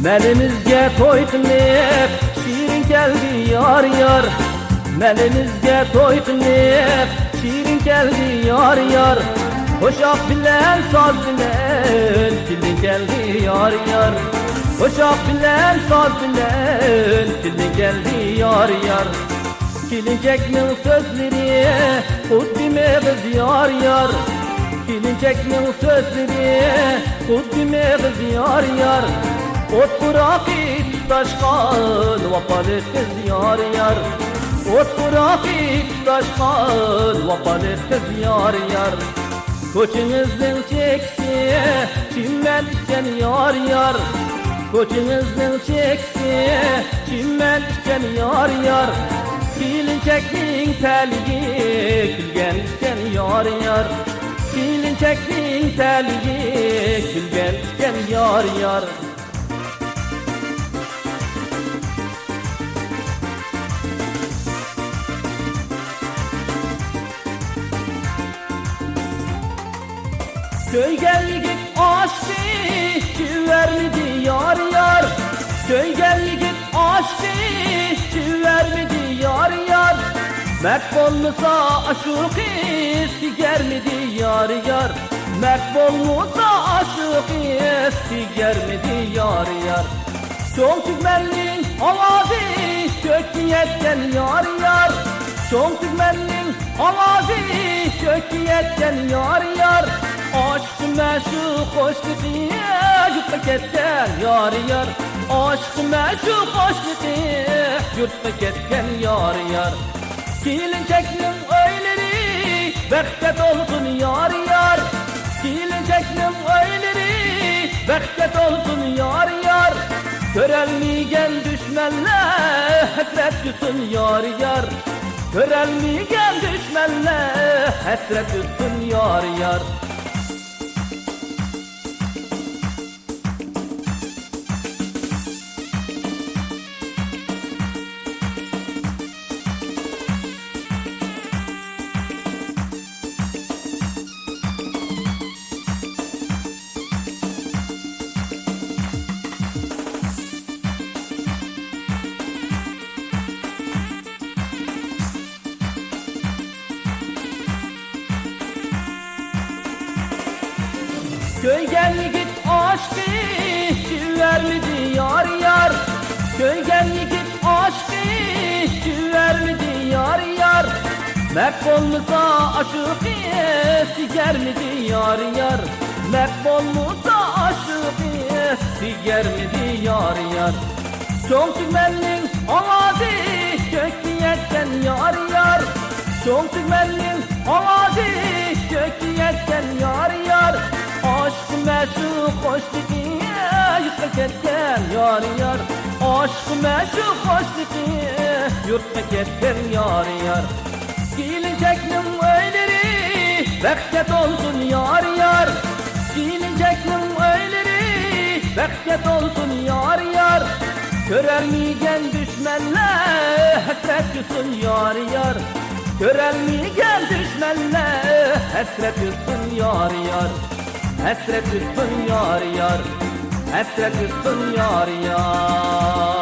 Melimizge toy qilib shirin keldi yor yor. Melimizge toy qilib shirin keldi yor yor. Qo'shoq bilan soz bilan kelin keldi yor yor. Qo'shoq bilan soz bilan kelin keldi yor yor. Kelinchakning so'zlari xuddi meg'iz yor yor. Kelinchakning so'zlari xuddi meg'iz yor yor. Ot buraqi tutaşqan vafalı kız yar yar. Ot buraqi tutaşqan vafalı kız yar yar. Koçinizning cheksi chimmen ichgan yar yar. Koçinizning cheksi chimmen ichgan yar yar. Kelinchakning taligi kulgan ichgan yar yar. Kelinchakning taligi kulgan ichgan yar yar. Köygen yigit aşkı vermedi yar yar. Köygen yigit aşkı vermedi yar yar. Mert olmasa aşık isti gelmedi yar yar. Mert olmasa aşık isti gelmedi yar yar. Çok tümennin avazı kökü yetken yar yar. Çok tümennin avazı kökü yetken yar yar. Aşk meşhur hoşluğu yurtma ketken yar yar. Aşk meşhur hoşluğu yurtma ketken yar yar. Kelinchakning o'ylari baxtga to'lsin yar yar. Kelinchakning o'ylari baxtga to'lsin yar yar. Ko'rolmagan dushmanlar hasrat yutsin yar yar. Ko'rolmagan dushmanlar hasrat yutsin yar yar. Köygen yigit aşkı vermedi yar yar. Köygen yigit aşkı vermedi yar yar. Mert olmasa aşık isti gelmedi yar yar. Mert olmasa aşık isti gelmedi yar yar. Çok tümennin avazı kökü yetken yar yar. Çok tümennin avazı kökü yetken yar yar. Aşk meşhur hoşluğu yurtma ketken yar yar. Aşk meşhur hoşluğu yurtma ketken yar yar. Kelinchakning o'ylari baxtga to'lsin yar yar. Kelinchakning o'ylari baxtga to'lsin yar yar. Ko'rolmagan dushmanlar hasrat yutsin yar yar. Ko'rolmagan dushmanlar hasrat yutsin yar yar. Hasret yutsun yar yar. Hasret yutsun yar yar.